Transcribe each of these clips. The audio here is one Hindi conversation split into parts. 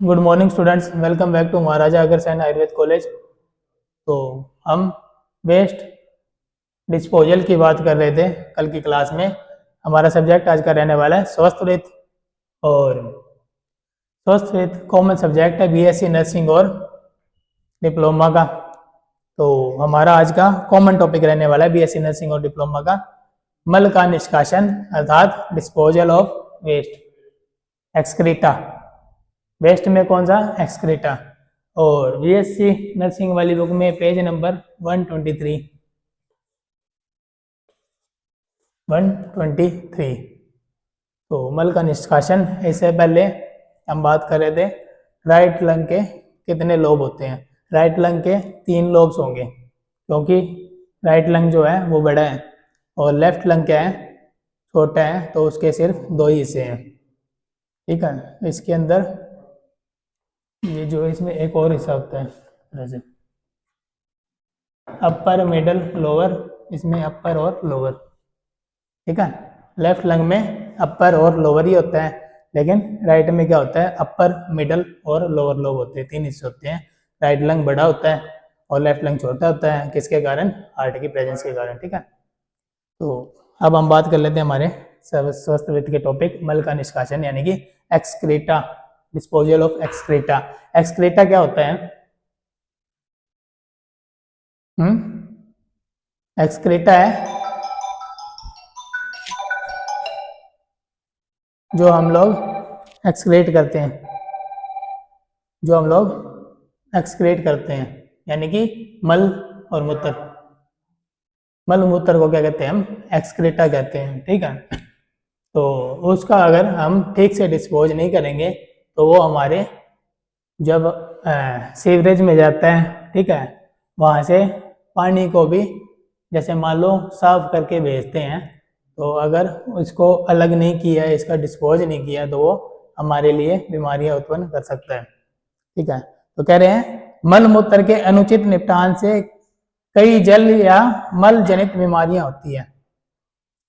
Good morning students, welcome back to Maharaja Agrasen Ayurveda college. तो हम वेस्ट डिस्पोजल की बात कर रहे थे कल की क्लास में। हमारा सब्जेक्ट आज का रहने वाला है स्वस्थ वृत्त, और स्वस्थ वृत्त कॉमन सब्जेक्ट है बीएससी नर्सिंग और डिप्लोमा का। तो हमारा आज का कॉमन टॉपिक रहने वाला है बीएससी नर्सिंग और डिप्लोमा का मल का निष्कासन अर्थात disposal of waste, excreta. Waste में कौन सा? एक्सक्रीटा। और बीएससी नर्सिंग वाली बुक में पेज नंबर 123। तो मल का निष्कासन, इससे पहले हम बात कर रहे थे राइट लंग के कितने लोब होते हैं। राइट लंग के 3 लोब्स होंगे, क्योंकि राइट लंग जो है वो बड़ा है और लेफ्ट लंग क्या है, छोटा है, तो उसके सिर्फ 2 ही हिस्से हैं। ठीक है, इसके अंदर ये जो है इसमें एक और हिस्सा होता है, जैसे अपर मिडल लोअर, इसमें अपर और लोअर। ठीक है, लेफ्ट लंग में अपर और लोअर ही होता है, लेकिन राइट में क्या होता है, अपर मिडल और लोअर लोब होते हैं, 3 हिस्से होते हैं। राइट लंग बड़ा होता है और लेफ्ट लंग छोटा होता है, किसके कारण? हार्ट की प्रेजेंस के कारण। ठीक है, तो अब हम बात कर लेते हैं हमारे स्वस्थ वृत्त के टॉपिक मल का निष्कासन यानी कि excreta, disposal of excreta. Excreta क्या होता है? एक्सक्रीटा है जो हम लोग एक्सक्रीट करते हैं, यानी कि मल और मूत्र। मल मूत्र को क्या कहते हैं? हम एक्सक्रीटा कहते हैं। ठीक है, तो उसका अगर हम ठीक से डिस्पोज नहीं करेंगे तो वो हमारे जब सीवरेज में जाता है, ठीक है, वहाँ से पानी को भी जैसे मान लो साफ करके भेजते हैं, तो अगर इसको अलग नहीं किया, इसका डिस्पोज नहीं किया, तो वो हमारे लिए बीमारियां उत्पन्न कर सकता है। ठीक है, तो कह रहे हैं मल मूत्र के अनुचित निपटान से कई जल या मल जनित बीमारियां होती हैं।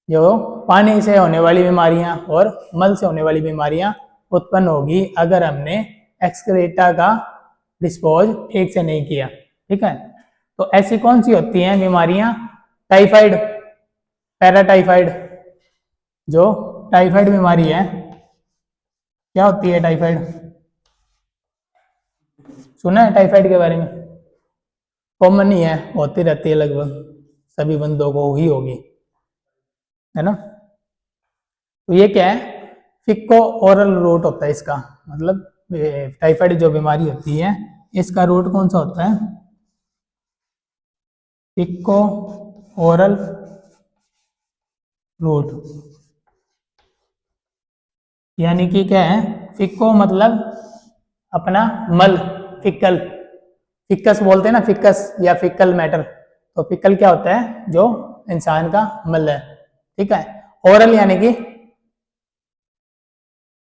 जो पानी से होने वाली बीमारियां और मल से होने वाली बीमारियां उत्पन्न होगी अगर हमने एक्सक्रीटा का डिस्पोज ठीक से नहीं किया। ठीक है, तो ऐसी कौन सी होती हैं बीमारियां? Typhoid, paratyphoid. जो टाइफाइड बीमारी है, क्या होती है टाइफाइड? सुना है टाइफाइड के बारे में? कॉमन ही है, होती रहती है, लगभग सभी बंदों को ही होगी, है ना। तो ये क्या है? फिक्को ओरल रूट होता है इसका, मतलब टाइफाइड जो बीमारी होती है इसका रूट कौन सा होता है? फिक्को ओरल रूट, यानी कि क्या है? फिक्को मतलब अपना मल, फिक्कल, फिक्कस बोलते हैं ना, फिक्कस या फिक्कल मैटर। तो फिक्कल क्या होता है? जो इंसान का मल है। ठीक है, ओरल यानी कि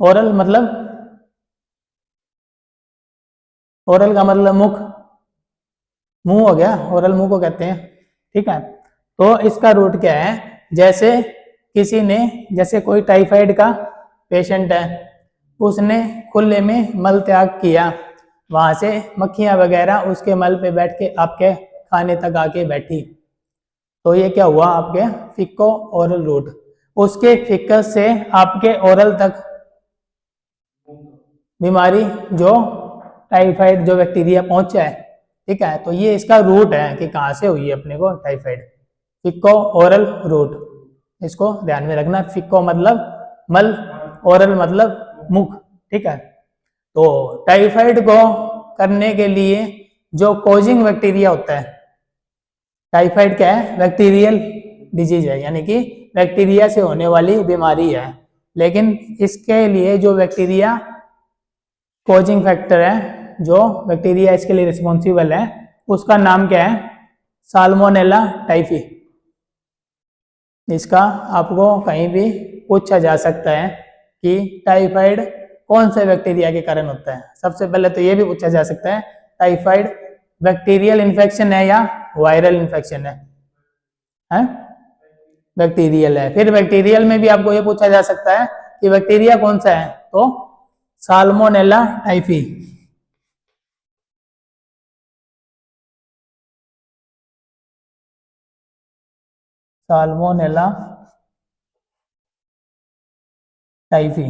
ओरल मतलब, ओरल का मतलब मुख, मुंह हो गया, ओरल मुंह को कहते हैं। ठीक है, तो इसका रूट क्या है? जैसे किसी ने, जैसे कोई टाइफाइड का पेशेंट है, उसने खुले में मल त्याग किया, वहां से मक्खियां वगैरह उसके मल पे बैठ के आपके खाने तक आके बैठी, तो ये क्या हुआ? आपके फिक्को ओरल रूट, उसके फिक्कस से आपके ओरल तक बीमारी, जो टाइफाइड जो बैक्टीरिया पहुंचा है। ठीक है, तो ये इसका रूट है कि कहाँ से हुई है अपने को टाइफाइड, फिक्को ओरल रूट। इसको ध्यान में रखना, फिक्को मतलब मल, ओरल मतलब मुख। ठीक है, तो टाइफाइड को करने के लिए जो कोजिंग बैक्टीरिया होता है, टाइफाइड क्या है? बैक्टीरियल डिजीज है, यानी कि बैक्टीरिया से होने वाली बीमारी है, लेकिन इसके लिए जो बैक्टीरिया कोजिंग फैक्टर है, जो बैक्टीरिया इसके लिए रिस्पॉन्सिबल है, उसका नाम क्या है? Salmonella typhi. इसका आपको कहीं भी पूछा जा सकता है कि टाइफाइड कौन से बैक्टीरिया के कारण होता है। सबसे पहले तो ये भी पूछा जा सकता है टाइफाइड बैक्टीरियल इन्फेक्शन है या वायरल इन्फेक्शन है? बैक्टीरियल है। फिर बैक्टीरियल में भी आपको ये पूछा जा सकता है कि बैक्टीरिया कौन सा है, तो साल्मोनेला टाइफी, साल्मोनेला टाइफी,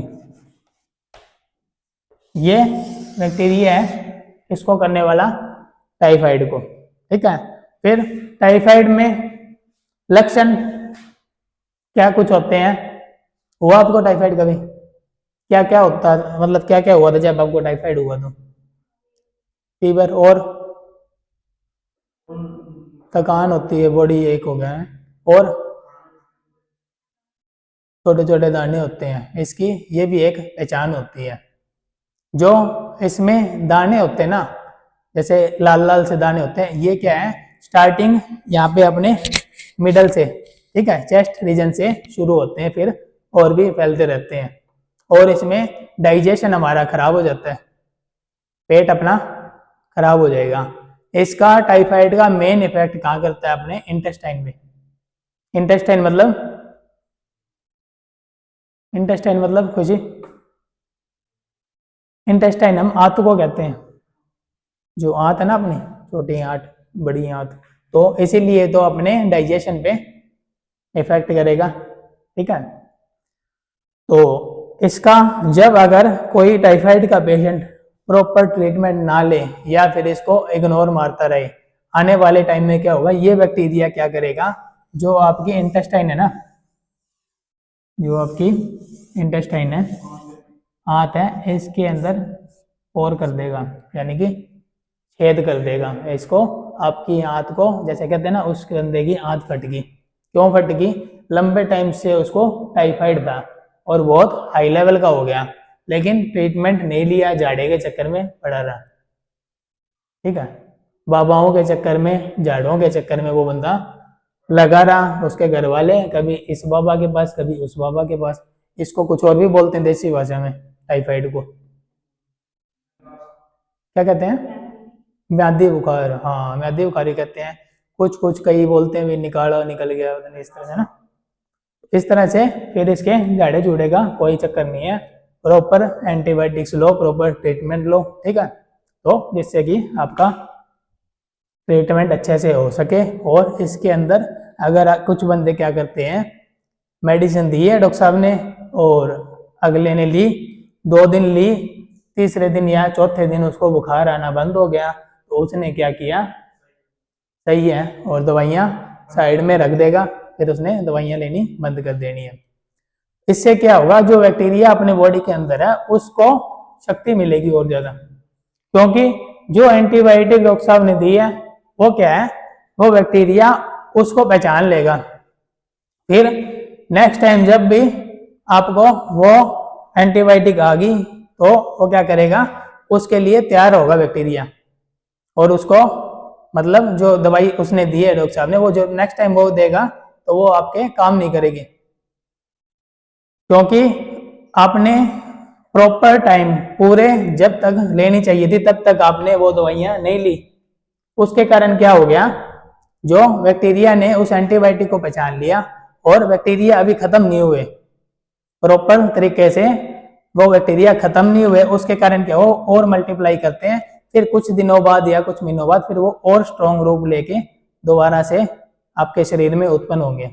ये बैक्टीरिया है इसको करने वाला टाइफाइड को। ठीक है, फिर टाइफाइड में लक्षण क्या कुछ होते हैं? हुआ आपको टाइफाइड कभी? क्या क्या होता है, मतलब क्या क्या हुआ था जब आपको टाइफाइड हुआ? तो फीवर और थकान होती है, बॉडी एक हो गया है, और छोटे छोटे दाने होते हैं। इसकी ये भी एक पहचान होती है। जो इसमें दाने होते हैं ना, जैसे लाल लाल से दाने होते हैं, ये क्या है? स्टार्टिंग यहाँ पे अपने मिडल से, ठीक है, चेस्ट रीजन से शुरू होते हैं, फिर और भी फैलते रहते हैं, और इसमें डाइजेशन हमारा खराब हो जाता है, पेट अपना खराब हो जाएगा। इसका टाइफाइड का मेन इफेक्ट कहाँ करता है? अपने इंटेस्टाइन में। इंटेस्टाइन मतलब खुशी, इंटेस्टाइन हम आंत को कहते हैं, जो आंत है ना अपनी, छोटी आंत बड़ी आंत, तो इसीलिए तो अपने डाइजेशन पे इफेक्ट करेगा। ठीक है, तो इसका जब अगर कोई टाइफाइड का पेशेंट प्रॉपर ट्रीटमेंट ना ले या फिर इसको इग्नोर मारता रहे, आने वाले टाइम में क्या होगा? ये बैक्टीरिया क्या करेगा? जो आपकी इंटेस्टाइन है ना, जो आपकी इंटेस्टाइन है, आंत है, इसके अंदर पोर कर देगा, यानी कि छेद कर देगा इसको। आपकी आंत को, जैसे कहते हैं ना, उस बंदे की आंत फट गई। क्यों फट गई? लंबे टाइम से उसको टाइफाइड था और बहुत हाई लेवल का हो गया, लेकिन ट्रीटमेंट नहीं लिया, झाड़े के चक्कर में पड़ा रहा। ठीक है, बाबाओं के चक्कर में, झाड़ों के चक्कर में वो बंदा लगा रहा। उसके घर वाले कभी इस बाबा के पास, कभी उस बाबा के पास। इसको कुछ और भी बोलते हैं देसी भाषा में, टाइफाइड को क्या कहते हैं? म्यादी बुखार। हाँ, म्यादी बुखार ही कहते हैं। कुछ कुछ कई बोलते हैं भी निकाला निकल गया, इस तरह से ना। इस तरह से फिर इसके झाड़े झूड़े का कोई चक्कर नहीं है, प्रॉपर एंटीबायोटिक्स लो, प्रॉपर ट्रीटमेंट लो। ठीक है, तो जिससे कि आपका ट्रीटमेंट अच्छे से हो सके। और इसके अंदर अगर कुछ बंदे क्या करते हैं, मेडिसिन दी है डॉक्टर साहब ने और अगले ने ली, 2 दिन ली, तीसरे दिन या चौथे दिन उसको बुखार आना बंद हो गया, तो उसने क्या किया? सही है, और दवाइयाँ साइड में रख देगा, फिर उसने दवाइयाँ लेनी बंद कर देनी है। इससे क्या होगा? जो बैक्टीरिया अपने बॉडी के अंदर है उसको शक्ति मिलेगी और ज्यादा, क्योंकि जो एंटीबायोटिक डॉक्टर साहब ने दी है वो क्या है? वो बैक्टीरिया उसको पहचान लेगा। फिर नेक्स्ट टाइम जब भी आपको वो एंटीबायोटिक आ गई तो वो क्या करेगा? उसके लिए तैयार होगा बैक्टीरिया, और उसको मतलब जो दवाई उसने दी है डॉक्टर साहब ने, वो जो नेक्स्ट टाइम वो देगा तो वो आपके काम नहीं करेगी, क्योंकि आपने प्रॉपर टाइम पूरे जब तक लेनी चाहिए थी तब तक आपने वो दवाइयाँ नहीं ली। उसके कारण क्या हो गया? जो बैक्टीरिया ने उस एंटीबायोटिक को पहचान लिया और बैक्टीरिया अभी खत्म नहीं हुए प्रॉपर तरीके से, वो बैक्टीरिया खत्म नहीं हुए, उसके कारण क्या हो? और मल्टीप्लाई करते हैं, फिर कुछ दिनों बाद या कुछ महीनों बाद फिर वो और स्ट्रॉन्ग रूप लेके दोबारा से आपके शरीर में उत्पन्न होंगे।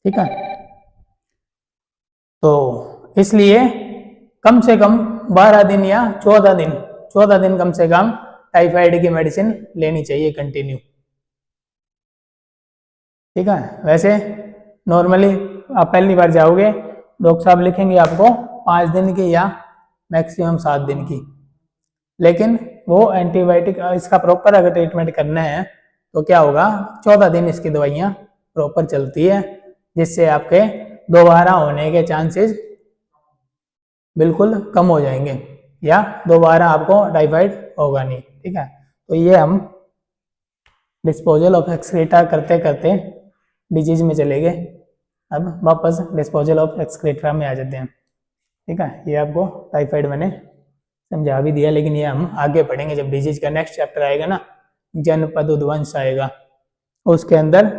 ठीक है, तो इसलिए कम से कम 12 दिन या 14 दिन कम से कम टाइफाइड की मेडिसिन लेनी चाहिए कंटिन्यू। ठीक है, वैसे नॉर्मली आप पहली बार जाओगे, डॉक्टर साहब लिखेंगे आपको 5 दिन की या मैक्सिमम 7 दिन की, लेकिन वो एंटीबायोटिक इसका प्रॉपर अगर ट्रीटमेंट करना है तो क्या होगा? 14 दिन इसकी दवाइयाँ प्रॉपर चलती है, जिससे आपके दोबारा होने के चांसेस बिल्कुल कम हो जाएंगे, या दोबारा आपको टाइफाइड होगा नहीं। ठीक है, तो ये हम डिस्पोजल ऑफ एक्सक्रीटा करते करते डिजीज में चले गए, अब वापस डिस्पोजल ऑफ एक्सक्रीटा में आ जाते हैं। ठीक है, ये आपको टाइफाइड मैंने समझा भी दिया, लेकिन ये हम आगे पढ़ेंगे जब डिजीज का नेक्स्ट चैप्टर आएगा ना, जनपद उद्वंश आएगा, उसके अंदर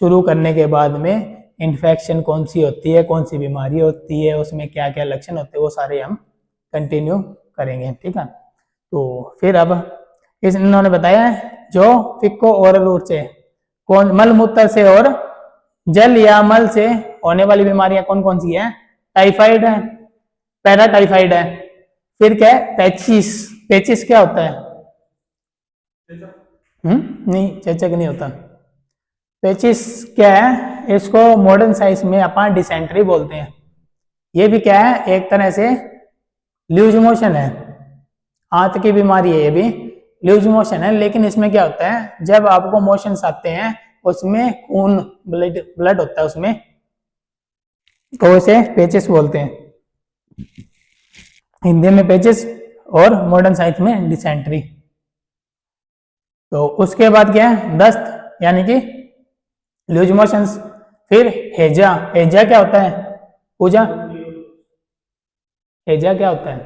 शुरू करने के बाद में इन्फेक्शन कौन सी होती है, कौन सी बीमारी होती है, उसमें क्या क्या लक्षण होते हैं, वो सारे हम कंटिन्यू करेंगे। ठीक है, तो फिर अब इन्होंने बताया है जो फिक्को ओरल रूट से कौन मल मूत्र से और जल या मल से होने वाली बीमारियां कौन कौन सी है? टाइफाइड है, पैराटाइफाइड है, फिर क्या है? पेचिस। पेचिस क्या होता है? नहीं, चेचक नहीं होता। पेचिस क्या है? इसको मॉडर्न साइंस में अपन डिसेंट्री बोलते हैं। ये भी क्या है? एक तरह से लूज मोशन है, आंत की बीमारी है, ये भी लूज मोशन है। लेकिन इसमें क्या होता है, जब आपको मोशंस आते हैं उसमें खून ब्लड होता है उसमें, तो उसे पेचिस बोलते हैं, हिंदी में पेचिस और मॉडर्न साइंस में डिसेंट्री। तो उसके बाद क्या है? दस्त यानी कि लूज मोशंस। फिर हेजा। हेजा क्या होता है पूजा? हेजा क्या होता है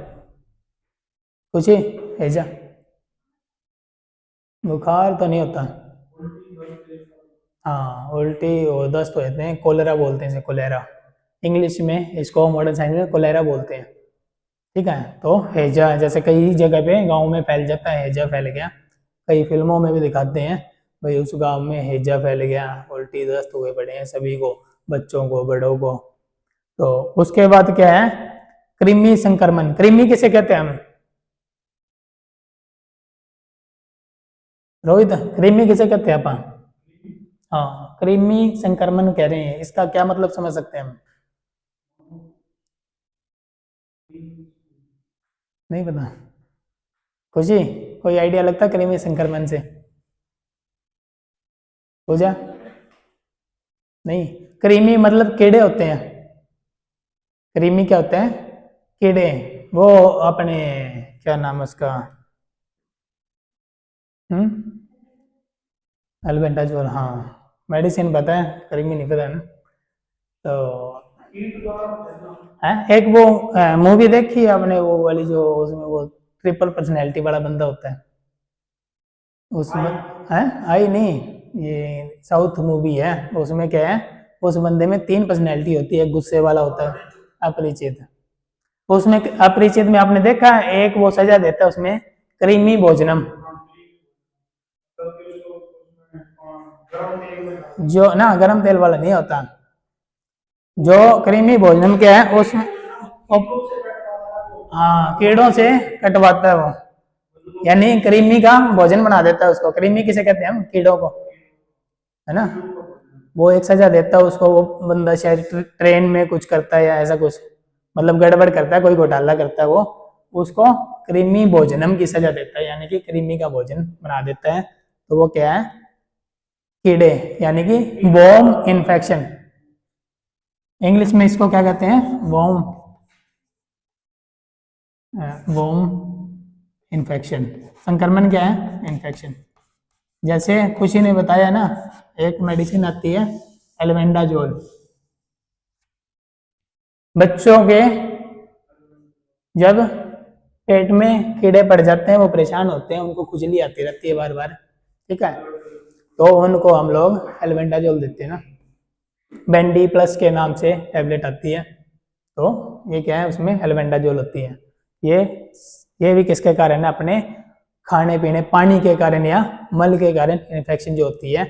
पूछिए? हेजा बुखार तो नहीं होता। हाँ, उल्टी और दस्त होते हैं, कोलेरा बोलते हैं इसे, कोलेरा इंग्लिश में, इसको मॉडर्न साइंस में कोलेरा बोलते हैं। ठीक है, तो हैजा जैसे कई जगह पे गांव में फैल जाता है, हैजा फैल गया, कई फिल्मों में भी दिखाते हैं भाई उस गांव में हैजा फैल गया, उल्टी दस्त हुए पड़े हैं सभी को, बच्चों को, बड़ों को। तो उसके बाद क्या है? कृमि संक्रमण। कृमि किसे कहते हैं हम? रोहित, कृमि किसे कहते हैं अपन? हाँ, कृमि संक्रमण कह रहे हैं, इसका क्या मतलब समझ सकते हैं हम? नहीं पता? खुशी, कोई आइडिया लगता है कृमि संक्रमण से? पूजा? नहीं, कृमि मतलब कीड़े होते हैं। कृमि क्या होते हैं? कीड़े। वो अपने क्या नाम है उसका? एल्बेंडाजोल। हाँ, मेडिसिन पता है, कृमि नहीं पता है ना। तो है एक वो मूवी देखी है आपने, वो वाली जो उसमें वो ट्रिपल पर्सनैलिटी वाला बंदा होता है उसमें? है आई नहीं, ये साउथ मूवी है। उसमें क्या है, उस बंदे में 3 पर्सनैलिटी होती है। गुस्से वाला होता है, अपरिचित। उसमें अपरिचित में आपने देखा है, एक वो सजा देता है उसमें, कृमि भोजनम। जो ना गरम तेल वाला नहीं होता, जो कृमि भोजनम क्या है उसमें हाँ, कीड़ों से कटवाता है वो, यानी कृमि का भोजन बना देता है उसको। कृमि किसे कहते हैं हम? कीड़ों को, है ना। वो एक सजा देता है उसको, वो बंदा शायद ट्रेन में कुछ करता है या ऐसा कुछ, मतलब गड़बड़ करता है, कोई घोटाला करता है, वो उसको कृमि भोजनम की सजा देता है, यानी कि कृमि का भोजन बना देता है। तो वो क्या है? कीड़े, यानी कि वॉर्म इन्फेक्शन। इंग्लिश में इसको क्या कहते हैं? Worm, worm infection. संक्रमण क्या है? इन्फेक्शन। जैसे खुशी ने बताया ना, एक मेडिसिन आती है एल्बेंडाजोल, बच्चों के जब पेट में कीड़े पड़ जाते हैं, वो परेशान होते हैं, उनको खुजली आती रहती है बार बार, ठीक है, तो उनको हम लोग एल्बेंडाजोल देते हैं ना, बेंडी प्लस के नाम से टैबलेट आती है। तो ये क्या है, उसमें एल्बेंडाजोल होती है। ये ये भी किसके कारण है? अपने खाने पीने, पानी के कारण या मल के कारण इन्फेक्शन जो होती है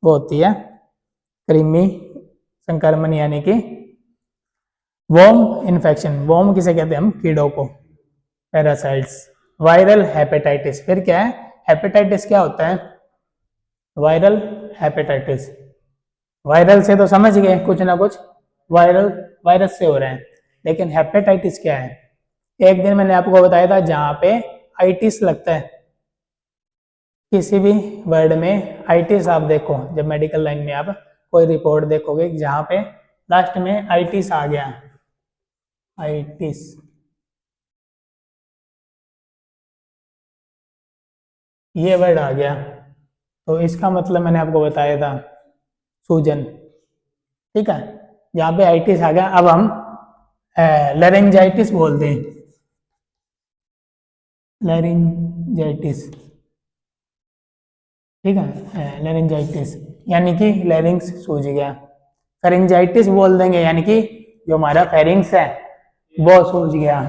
वो होती है कृमि संक्रमण, यानी कि वॉर्म इन्फेक्शन। वॉर्म किसे कहते हैं हम? कीड़ों को, पैरासाइट्स। Viral hepatitis. फिर क्या है? हेपेटाइटिस क्या होता है? Viral hepatitis. वायरल से तो समझ गए, कुछ ना कुछ वायरल वायरस से हो रहा है, लेकिन हेपेटाइटिस क्या है? एक दिन मैंने आपको बताया था, जहां पे आइटिस लगता है, किसी भी वर्ड में आइटिस आप देखो, जब मेडिकल लाइन में आप कोई रिपोर्ट देखोगे जहां पे लास्ट में आइटिस आ गया, आइटिस, ये वर्ड आ गया, तो इसका मतलब मैंने आपको बताया था सूजन, ठीक है। यहाँ पे आइटिस आ गया, अब हम लैरिंजाइटिस बोलते हैं, लैरिंजाइटिस, ठीक है, लैरिंजाइटिस यानी कि लैरिंग्स सूज गया। फेरिंजाइटिस बोल देंगे, यानी कि जो हमारा फेरिंग्स है वो सूज गया।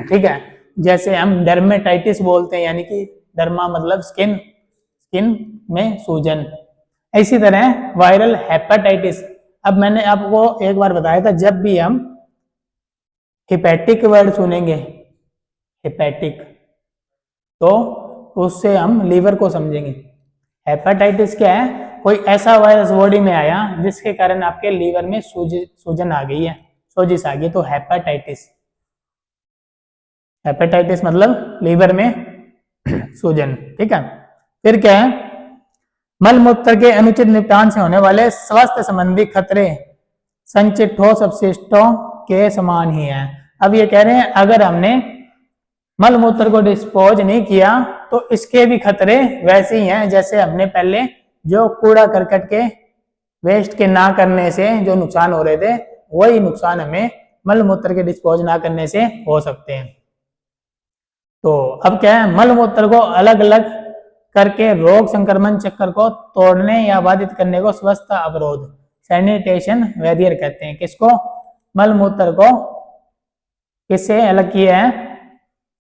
ठीक है, जैसे हम डर्मेटाइटिस बोलते हैं, यानी कि डर्मा मतलब स्किन, स्किन में सूजन। इसी तरह वायरल हेपेटाइटिस। अब मैंने आपको एक बार बताया था, जब भी हम हिपैटिक वर्ड सुनेंगे, हिपैटिक, तो उससे हम लीवर को समझेंगे। हेपेटाइटिस क्या है? कोई ऐसा वायरस बॉडी में आया जिसके कारण आपके लीवर में सूजन आ गई है, सोजिश आ गई, तो हेपेटाइटिस। हेपेटाइटिस मतलब लीवर में सूजन। ठीक है, फिर क्या है? मल मूत्र के अनुचित निपटान से होने वाले स्वास्थ्य संबंधी खतरे संचित ठोस अपशिष्टों के समान ही हैं। अब ये कह रहे हैं अगर हमने मल मूत्र को डिस्पोज नहीं किया तो इसके भी खतरे वैसे ही हैं जैसे हमने पहले जो कूड़ा करकट के वेस्ट के ना करने से जो नुकसान हो रहे थे, वही नुकसान हमें मल मूत्र के डिस्पोज ना करने से हो सकते हैं। तो अब क्या है? मल मूत्र को अलग अलग करके रोग संक्रमण चक्कर को तोड़ने या बाधित करने को स्वच्छता अवरोध, सैनिटेशन बैरियर कहते हैं। किसको? मल मूत्र को किससे अलग किया है?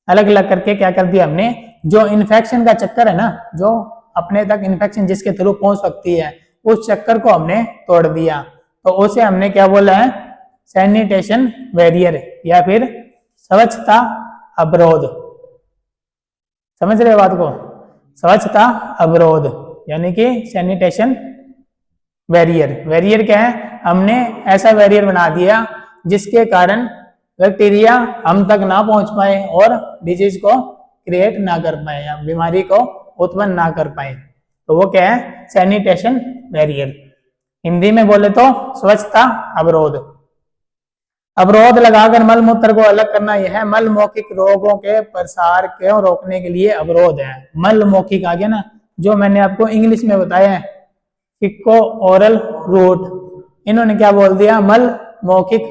अलग अलग करके क्या कर दिया हमने? जो इन्फेक्शन का चक्कर है ना, जो अपने तक इन्फेक्शन जिसके थ्रू पहुंच सकती है, उस चक्कर को हमने तोड़ दिया, तो उसे हमने क्या बोला है? सैनिटेशन बैरियर या फिर स्वच्छता अवरोध। समझ रहे बात को? स्वच्छता अवरोध यानी कि सैनिटेशन बैरियर। बैरियर क्या है? हमने ऐसा बैरियर बना दिया जिसके कारण बैक्टीरिया हम तक ना पहुंच पाए और डिजीज को क्रिएट ना कर पाए या बीमारी को उत्पन्न ना कर पाए, तो वो क्या है? Sanitation barrier. हिंदी में बोले तो स्वच्छता अवरोध। अवरोध लगाकर मल मूत्र को अलग करना यह है मल मौखिक रोगों के प्रसार को रोकने के लिए अवरोध है। मल मौखिक आ गया ना, जो मैंने आपको इंग्लिश में बताया है इको ओरल रूट, इन्होंने क्या बोल दिया? मल मौखिक,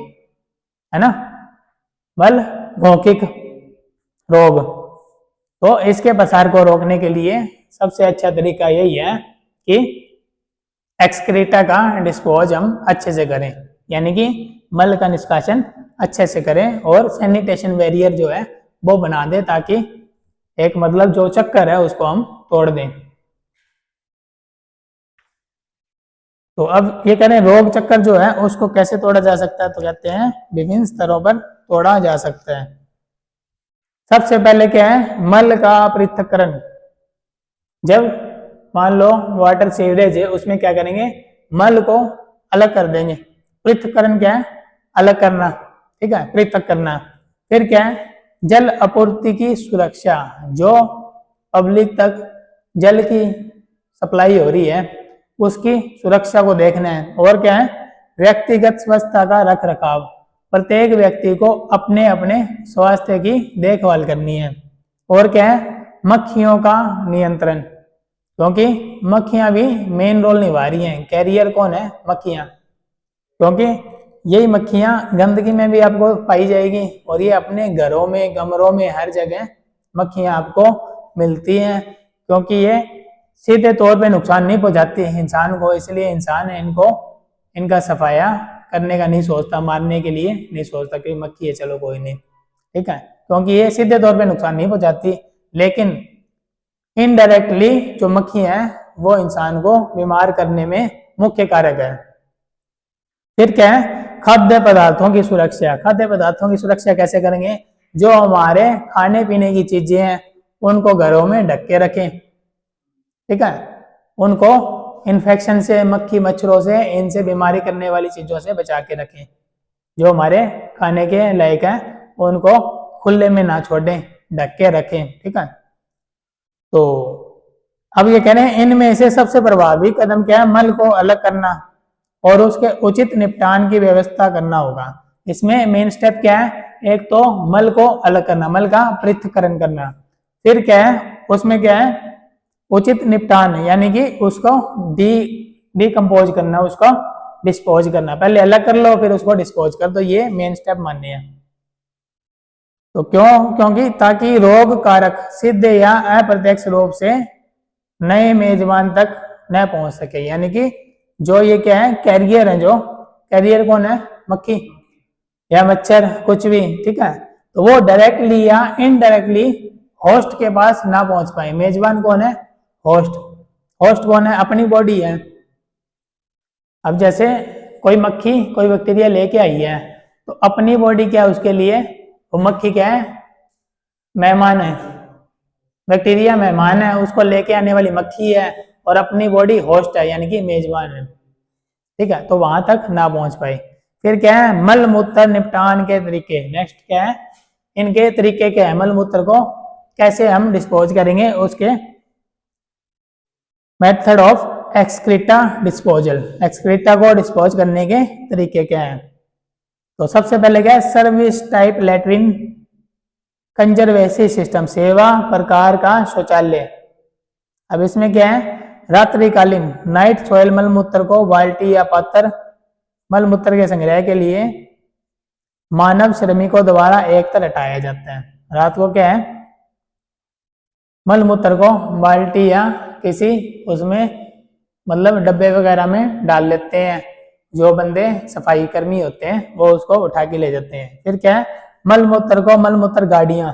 है ना, मल मौखिक रोग। तो इसके प्रसार को रोकने के लिए सबसे अच्छा तरीका यही है कि एक्सक्रीटा का डिस्पोज हम अच्छे से करें, यानी कि मल का निष्कासन अच्छे से करें और सैनिटेशन बैरियर जो है वो बना दें, ताकि एक मतलब जो चक्कर है उसको हम तोड़ दें। तो अब ये कह रहे हैं रोग चक्कर जो है उसको कैसे तोड़ा जा सकता है? तो कहते हैं विभिन्न स्तरों पर तोड़ा जा सकता है। सबसे पहले क्या है? मल का पृथक्करण। जब मान लो वाटर सीवरेज है, उसमें क्या करेंगे? मल को अलग कर देंगे। पृथक्करण क्या है? अलग करना, ठीक है, पृथक करना। फिर क्या है? जल आपूर्ति की सुरक्षा, जो पब्लिक तक जल की सप्लाई हो रही है उसकी सुरक्षा को देखना है। और क्या है? व्यक्तिगत स्वच्छता का रख रखाव, प्रत्येक व्यक्ति को अपने अपने स्वास्थ्य की देखभाल करनी है। और क्या है? मक्खियों का नियंत्रण, क्योंकि मक्खियां भी मेन रोल निभा रही हैं। कैरियर कौन है? मक्खियां, क्योंकि यही मक्खियां गंदगी में भी आपको पाई जाएगी और ये अपने घरों में, कमरों में, हर जगह मक्खियां आपको मिलती हैं, क्योंकि ये सीधे तौर पे नुकसान नहीं पहुंचाती इंसान को, इसलिए इंसान इनको इनका सफाया करने का नहीं सोचता, मारने के लिए नहीं सोचता कि मक्खी है चलो कोई नहीं, ठीक है, क्योंकि ये सीधे तौर पे नुकसान नहीं पहुंचाती, लेकिन इनडायरेक्टली जो मक्खी है वो इंसान को बीमार करने में मुख्य कारक है। फिर क्या है? खाद्य पदार्थों की सुरक्षा। खाद्य पदार्थों की सुरक्षा कैसे करेंगे? जो हमारे खाने पीने की चीजें हैं उनको घरों में ढक के रखें, ठीक है, उनको इन्फेक्शन से, मक्खी मच्छरों से, इनसे बीमारी करने वाली चीजों से बचा के रखें। जो हमारे खाने के लायक है उनको खुले में ना छोड़ें, ढक के रखें, ठीक है। तो अब ये कह रहे हैं इनमें से सबसे प्रभावी कदम क्या है? मल को अलग करना और उसके उचित निपटान की व्यवस्था करना होगा। इसमें मेन स्टेप क्या है? एक तो मल को अलग करना, मल का पृथक्करण करना। फिर क्या है? उसमें क्या है? उचित निपटान, यानी कि उसको डिकम्पोज करना, उसको डिस्पोज करना। पहले अलग कर लो फिर उसको डिस्पोज कर दो, ये मेन स्टेप मानने हैं। तो क्यों? क्योंकि ताकि रोग कारक सीधे या अप्रत्यक्ष रूप से नए मेजबान तक न पहुंच सके, यानी कि जो ये क्या है? कैरियर है, जो कैरियर कौन है? मक्खी या मच्छर, कुछ भी, ठीक है। तो वो डायरेक्टली या इनडायरेक्टली होस्ट के पास ना पहुंच पाए। मेजबान कौन है? होस्ट। होस्ट कौन है? अपनी बॉडी है। अब जैसे कोई मक्खी कोई बैक्टीरिया लेके आई है, तो अपनी बॉडी क्या है उसके लिए? वो मक्खी क्या है? मेहमान है। बैक्टीरिया मेहमान है, उसको लेके आने वाली मक्खी है, और अपनी बॉडी होस्ट है, यानी कि मेजबान है, ठीक है। तो वहां तक ना पहुंच पाए। फिर क्या है? मल मूत्र निपटान के तरीके। नेक्स्ट क्या है? इनके तरीके क्या है? मल मूत्र को कैसे हम डिस्पोज करेंगे, उसके method of excreta disposal. Excreta को डिस्पोज करने के तरीके क्या है? तो सबसे पहले क्या है? सर्विस टाइप लैट्रिन कंजर्वेसी सिस्टम, सेवा प्रकार का शौचालय। अब इसमें क्या है? रात्रिकालीन नाइट सॉइल मलमूत्र को बाल्टी या पात्र मलमूत्र के संग्रह के लिए मानव श्रमिकों द्वारा एक तरफ हटाया जाता है। रात को क्या है? मलमूत्र को बाल्टी या किसी उसमें मतलब डब्बे वगैरह में डाल लेते हैं, जो बंदे सफाई कर्मी होते हैं वो उसको उठा के ले जाते हैं। फिर क्या है? मलमूत्र को मलमूत्र गाड़ियां,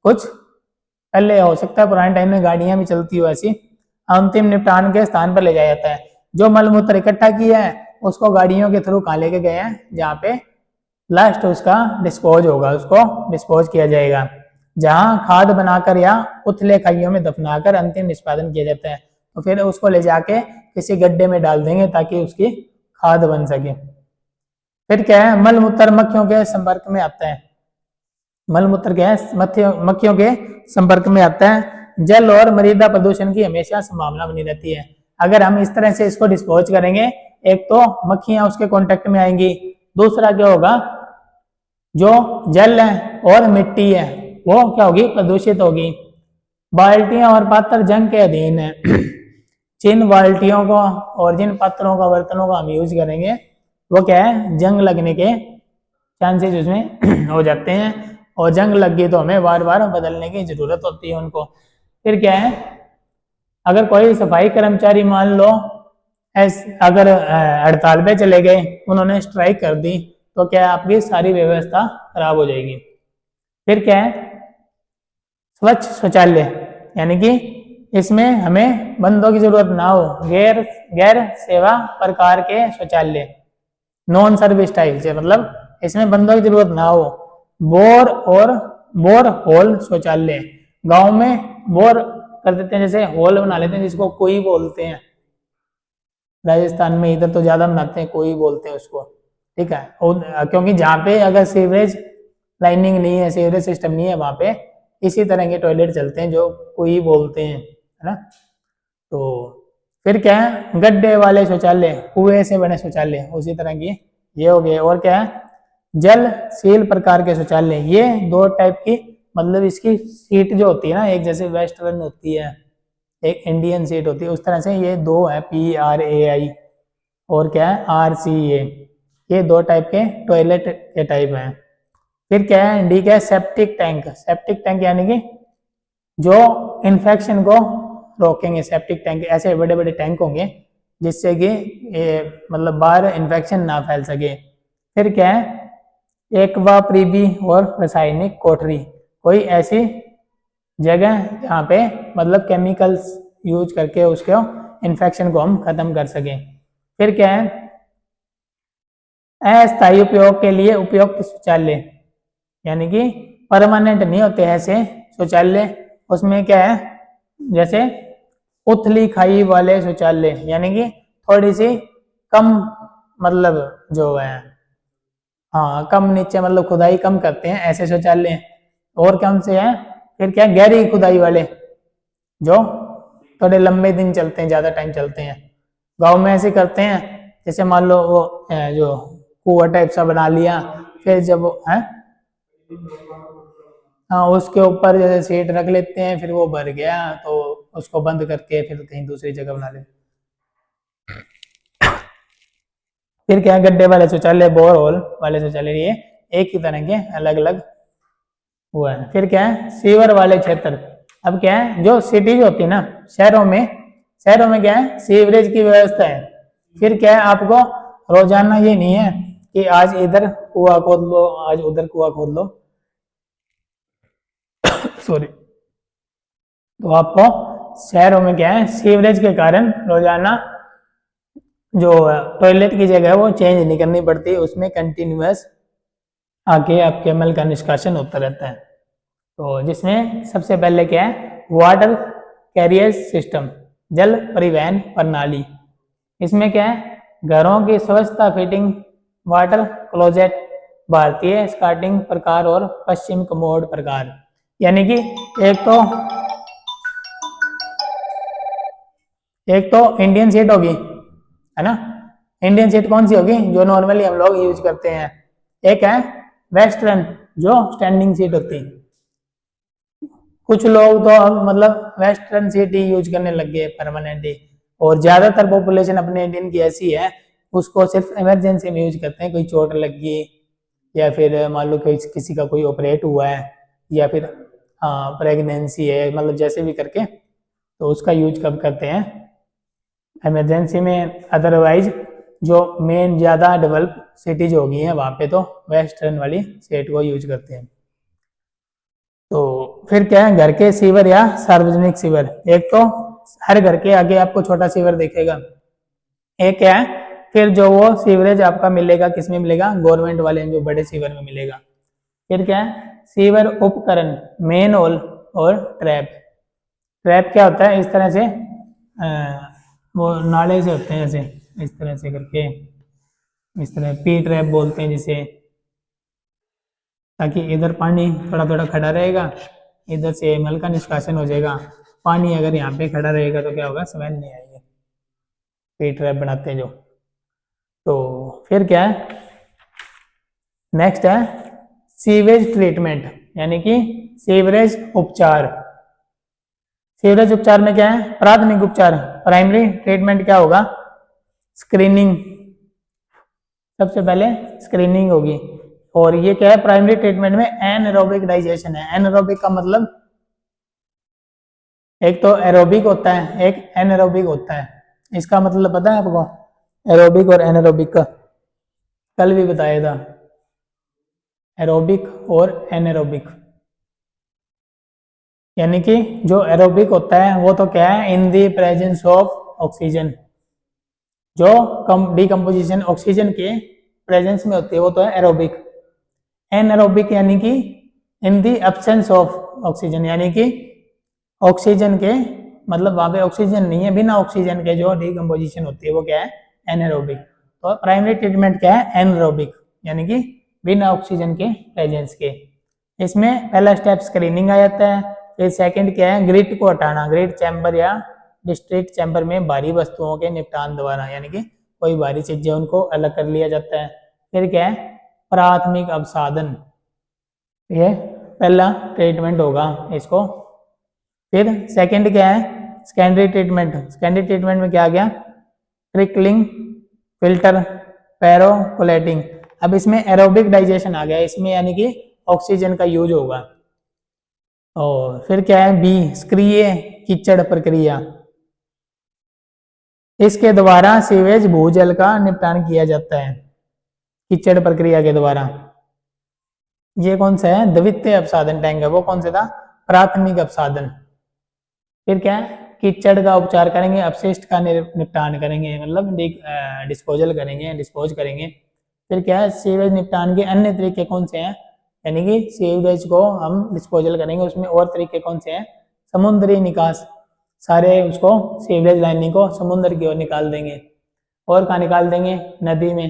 कुछ पहले हो सकता है पुराने टाइम में गाड़ियां भी चलती हो ऐसी, अंतिम निपटान के स्थान पर ले जाया जाता है। जो मलमूत्र इकट्ठा किया है उसको गाड़ियों के थ्रू कहाँ लेके गए हैं? जहाँ पे लास्ट उसका डिस्पोज होगा, उसको डिस्पोज किया जाएगा। जहाँ खाद बनाकर या उथले खाइयों में दफनाकर अंतिम निष्पादन किया जाता है। तो फिर उसको ले जाके किसी गड्ढे में डाल देंगे ताकि उसकी खाद बन सके। फिर क्या है? मलमूत्र मक्खियों के संपर्क में आता है। मलमूत्र क्या है? मक्खियों के संपर्क में आता है। जल और मृदा प्रदूषण की हमेशा संभावना बनी रहती है। अगर हम इस तरह से इसको डिस्पोज करेंगे, एक तो मक्खियां उसके कांटेक्ट में आएंगी, दूसरा क्या होगा? जो जल है और मिट्टी है वो क्या होगी? प्रदूषित होगी। बाल्टियां और पात्र जंग के अधीन है। जिन बाल्टियों को और जिन पात्रों का बर्तनों का हम यूज करेंगे वो क्या है? जंग लगने के चांसेस उसमें हो जाते हैं, और जंग लग गई तो हमें बार बार बदलने की जरूरत होती है उनको। फिर क्या है? अगर कोई सफाई कर्मचारी मान लो अगर हड़ताल पे चले गए, उन्होंने स्ट्राइक कर दी, तो क्या है? आपकी सारी व्यवस्था खराब हो जाएगी। फिर क्या है? स्वच्छ शौचालय, यानी कि इसमें हमें बंदों की जरूरत ना हो, गैर सेवा प्रकार के शौचालय, नॉन सर्विस टाइप से, मतलब इसमें बंदों की जरूरत ना हो। बोर और बोर होल शौचालय, गांव में बोर कर देते हैं, जैसे होल बना लेते हैं जिसको कोई बोलते हैं। राजस्थान में इधर तो ज्यादा बनाते हैं, कोई बोलते हैं उसको, ठीक है। क्योंकि जहाँ पे अगर सीवरेज लाइनिंग नहीं है, सीवरेज सिस्टम नहीं है, वहां पे इसी तरह के टॉयलेट चलते हैं जो कोई बोलते हैं, है ना। तो फिर क्या है? गड्ढे वाले शौचालय, कुएं से बने शौचालय, उसी तरह की ये हो गए। और क्या है? जल सील प्रकार के शौचालय, ये दो टाइप की, मतलब इसकी सीट जो होती है ना, एक जैसे वेस्टर्न होती है, एक इंडियन सीट होती है, उस तरह से ये दो है, PRAI और क्या है? RCA, ये दो टाइप के टॉयलेट के टाइप हैं। फिर क्या है? डी क्या है? Septic tank. सेप्टिक टैंक यानी कि जो इन्फेक्शन को रोकेंगे। सेप्टिक टैंक ऐसे बड़े बड़े टैंक होंगे जिससे कि मतलब बाहर इन्फेक्शन ना फैल सके। फिर क्या है? एक्वा प्रीबी और रासायनिक कोठरी, कोई ऐसी जगह जहाँ पे मतलब केमिकल्स यूज करके उसके इन्फेक्शन को हम खत्म कर सकें। फिर क्या है? अस्थायी उपयोग के लिए उपयुक्त शौचालय, यानी कि परमानेंट नहीं होते ऐसे शौचालय। उसमें क्या है? जैसे उथली खाई वाले शौचालय, यानी कि थोड़ी सी कम मतलब जो है, हाँ, कम नीचे मतलब खुदाई कम करते हैं ऐसे शौचालय। और कौन से हैं? फिर क्या? गहरी खुदाई वाले जो थोड़े लंबे दिन चलते हैं, ज्यादा टाइम चलते हैं। गांव में ऐसे करते हैं, जैसे मान लो वो जो कुआं टाइप सा बना लिया, फिर जब है हाँ उसके ऊपर जैसे सीट रख लेते हैं, फिर वो भर गया तो उसको बंद करके फिर कहीं दूसरी जगह बना लेते। फिर क्या? गड्ढे वाले शौचालय, बोर होल वाले शौचालय, ये एक ही तरह के अलग अलग हुआ है। फिर क्या है? सीवर वाले क्षेत्र। अब क्या है? जो सिटीज होती है ना, शहरों में क्या है? सीवरेज की व्यवस्था है। फिर क्या है? आपको रोजाना ये नहीं है कि आज इधर कुआं खोद लो, आज उधर कुआं खोद लो। सॉरी। तो आपको शहरों में क्या है, सीवरेज के कारण रोजाना जो टॉयलेट की जगह है वो चेंज नहीं करनी पड़ती, उसमें कंटिन्यूअस आगे आपके मल का निष्कासन होता रहता है। तो जिसमें सबसे पहले क्या है, वाटर कैरियर सिस्टम, जल परिवहन प्रणाली। इसमें क्या है, घरों की स्वच्छता फिटिंग, वाटर क्लोजेट, भारतीय स्काटिंग प्रकार और पश्चिम कमोड प्रकार। यानी कि एक तो इंडियन सीट होगी, है ना। इंडियन सीट कौन सी होगी, जो नॉर्मली हम लोग यूज करते हैं। एक है वेस्टर्न, जो स्टैंडिंग सीट होती। कुछ लोग तो अब मतलब वेस्टर्न सीट ही यूज करने लग गए परमानेंटली, और ज्यादातर पॉपुलेशन अपने इंडियन की ऐसी है, उसको सिर्फ इमरजेंसी में यूज करते हैं। कोई चोट लग गई, या फिर मान लो किसी का कोई ऑपरेट हुआ है, या फिर हाँ प्रेगनेंसी है, मतलब जैसे भी करके, तो उसका यूज कब करते हैं, इमरजेंसी में। अदरवाइज जो मेन ज़्यादा डेवलप सिटीज हो गई हैं वहाँ पे तो वेस्टर्न वाली सेट को यूज करते हैं। तो फिर क्या है, घर के सीवर या सार्वजनिक सीवर। एक तो हर घर के आगे आपको छोटा सीवर दिखेगा। एक क्या है, फिर जो वो सीवरेज आपका मिलेगा, किस में मिलेगा, गवर्नमेंट वाले जो बड़े सीवर में मिलेगा। फिर क्या है, सीवर उपकरण, मेन होल और ट्रैप। ट्रैप क्या होता है, इस तरह से वो नाले से होते हैं, ऐसे इस तरह से करके, इस तरह पी ट्रैप बोलते हैं जिसे, ताकि इधर पानी थोड़ा थोड़ा खड़ा रहेगा, इधर से मल का निष्कासन हो जाएगा। पानी अगर यहाँ पे खड़ा रहेगा तो क्या होगा, स्मेल नहीं आएगी। पी ट्रैप बनाते हैं जो। तो फिर क्या है, नेक्स्ट है सीवेज ट्रीटमेंट, यानी कि सीवरेज उपचार। सीवरेज उपचार में क्या है, प्राथमिक उपचार, प्राइमरी ट्रीटमेंट क्या होगा, स्क्रीनिंग। सबसे पहले स्क्रीनिंग होगी। और ये क्या है, प्राइमरी ट्रीटमेंट में एनएरोबिक डाइजेशन है। एनएरोबिक का मतलब एक तो एरोबिक होता है, एक एनएरोबिक होता है। इसका मतलब पता है आपको, एरोबिक और एनएरोबिक का? कल भी बताया था, एरोबिक और एनएरोबिक। यानी कि जो एरोबिक होता है वो तो क्या है, इन दी प्रेजेंस ऑफ ऑक्सीजन, जो डिकम्पोजिशन ऑक्सीजन के प्रेजेंस में होती है वो तो है एरोबिक। एनएरोबिक यानी कि इन दी एब्सेंस ऑफ ऑक्सीजन, यानी कि ऑक्सीजन के मतलब वहां पे ऑक्सीजन नहीं है, बिना ऑक्सीजन के जो डिकम्पोजिशन होती है वो क्या है, एनएरोबिक। तो प्राइमरी ट्रीटमेंट क्या है, एनएरोबिक, यानी कि बिना ऑक्सीजन के प्रेजेंस के। इसमें पहला स्टेप स्क्रीनिंग आ जाता है। फिर सेकंड क्या है, ग्रिट को हटाना, ग्रिट चैम्बर या डिस्ट्रिक्ट चैम्बर में भारी वस्तुओं के निपटान द्वारा, यानी कि कोई भारी चीजें उनको अलग कर लिया जाता है। फिर क्या है, प्राथमिक अवसादन, ये पहला ट्रीटमेंट होगा इसको। फिर सेकंड क्या है, सेकेंडरी ट्रीटमेंट। सेकेंडरी ट्रीटमेंट में क्या आ गया, ट्रिकलिंग, फिल्टर, पैरोकोलेटिंग। अब इसमें एरोबिक डाइजेशन आ गया इसमें, यानी कि ऑक्सीजन का यूज होगा। और फिर क्या है, बी सक्रिय कीचड़ प्रक्रिया, इसके द्वारा सीवेज भूजल का निपटान किया जाता है कीचड़ प्रक्रिया के द्वारा। ये कौन सा है, द्वितीय अपसादन टैंक है, वो कौन सा था, प्राथमिक अपसादन। फिर क्या है, कीचड़ का उपचार करेंगे, अपशिष्ट का निपटान करेंगे, मतलब डिस्पोजल करेंगे, डिस्पोज करेंगे। फिर क्या है, सीवेज निपटान के अन्य तरीके कौन से हैं, यानी कि सीवेज को हम डिस्पोजल करेंगे, उसमें और तरीके कौन से हैं, समुद्री निकास, सारे उसको सीवरेज लाइनिंग को समुद्र की ओर निकाल देंगे। और कहाँ निकाल देंगे, नदी में।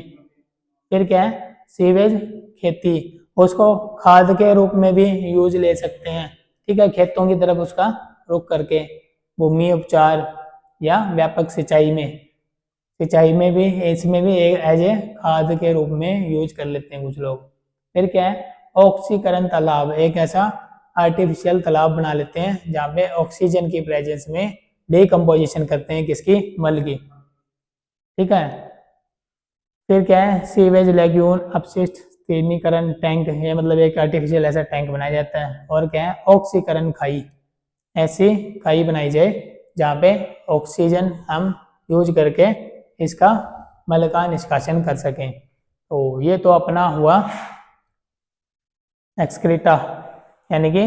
फिर क्या है, सीवेज खेती, उसको खाद के रूप में भी यूज ले सकते हैं, ठीक है, खेतों की तरफ उसका रुख करके। भूमि उपचार या व्यापक सिंचाई में भी इसमें भी एज ए खाद के रूप में यूज कर लेते हैं कुछ लोग। फिर क्या है, ऑक्सीकरण तालाब, एक ऐसा आर्टिफिशियल तालाब बना लेते हैं जहाँ पे ऑक्सीजन की प्रेजेंस में डिकम्पोजिशन करते हैं, किसकी, मल की, ठीक है। फिर क्या है, सीवेज लैग्यून, अपशिष्ट स्थिरीकरण टैंक, ये मतलब एक आर्टिफिशियल ऐसा टैंक बनाया जाता है। और क्या है, ऑक्सीकरण खाई, ऐसी खाई बनाई जाए जहाँ पे ऑक्सीजन हम यूज करके इसका मल का निष्कासन कर सकें। तो ये तो अपना हुआ एक्सक्रीटा, यानी कि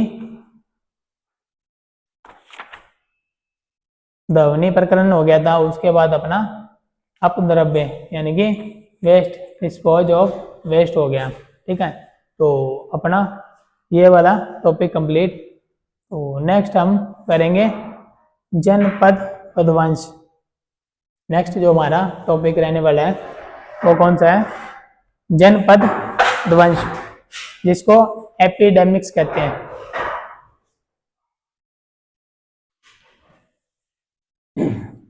ध्वनि प्रकरण हो गया था। उसके बाद अपना अपद्रव्य यानी कि वेस्ट, डिस्पोज ऑफ वेस्ट हो गया। ठीक है, तो अपना ये वाला टॉपिक कंप्लीट। तो नेक्स्ट हम करेंगे जनपद पदवंश। नेक्स्ट जो हमारा टॉपिक रहने वाला है वो कौन सा है? जनपद पदवंश, जिसको एपिडेमिक्स कहते हैं।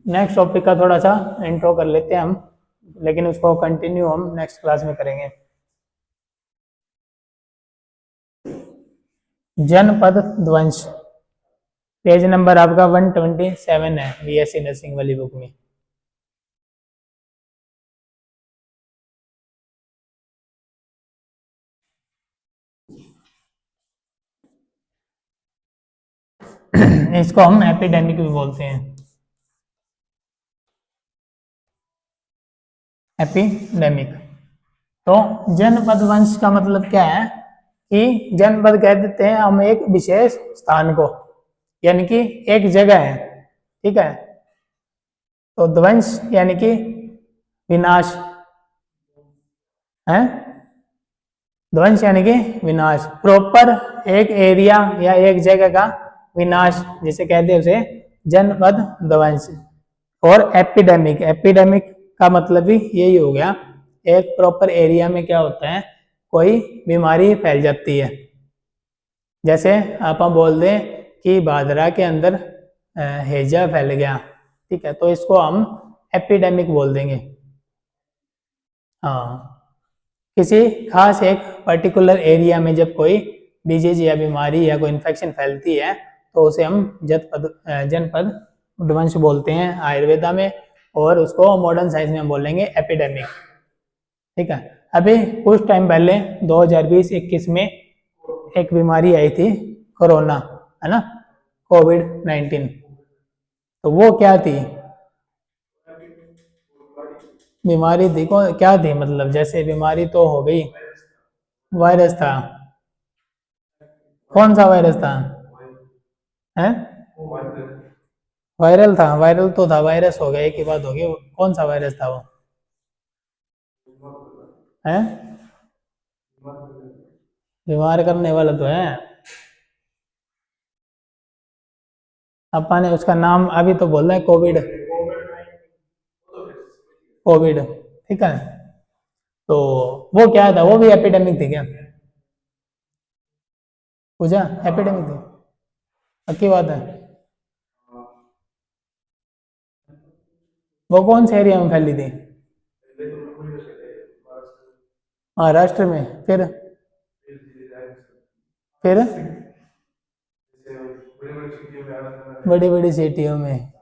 नेक्स्ट टॉपिक का थोड़ा सा इंट्रो कर लेते हैं हम, लेकिन उसको कंटिन्यू हम नेक्स्ट क्लास में करेंगे। जनपद ध्वंस, पेज नंबर आपका 127 है बीएससी नर्सिंग वाली बुक में। इसको हम एपिडेमिक भी बोलते हैं, एपिडेमिक। तो जनपद वंश का मतलब क्या है कि जनपद कह देते हैं हम एक विशेष स्थान को, यानी कि एक जगह है। ठीक है, तो ध्वंस यानी कि विनाश है, ध्वंस यानी कि विनाश, प्रॉपर एक एरिया या एक जगह का विनाश जिसे कहते हैं उसे जनपद ध्वंस। और एपिडेमिक, एपिडेमिक का मतलब भी यही हो गया, एक प्रॉपर एरिया में क्या होता है, कोई बीमारी फैल जाती है। जैसे आप बोल दें कि भादरा के अंदर हैजा फैल गया, ठीक है, तो इसको हम एपिडेमिक बोल देंगे। हाँ, किसी खास एक पर्टिकुलर एरिया में जब कोई डिजीज या बीमारी या कोई इन्फेक्शन फैलती है तो उसे हम जनपद ध्वंस बोलते हैं आयुर्वेदा में, और उसको मॉडर्न साइंस में हम बोलेंगे एपिडेमिक। ठीक है, अभी कुछ टाइम पहले 2020-21 में एक बीमारी आई थी, कोरोना, है ना, कोविड-19। तो वो क्या थी बीमारी? देखो क्या थी, मतलब जैसे बीमारी तो हो गई, वायरस था। कौन सा वायरस था? हैं? वायरल था, वायरल तो था, वायरस हो गया, एक ही बात हो गई। कौन सा वायरस था वो? हैं? बीमार करने वाला तो है, अपन ने उसका नाम अभी तो बोल रहे हैं कोविड, कोविड। ठीक है, तो वो क्या था? वो भी एपिडेमिक थी क्या? पूजा एपिडेमिक थी, पक्की बात है? वो कौन से एरिया में फैली थी? महाराष्ट्र में? फिर बड़ी बड़ी सिटियों में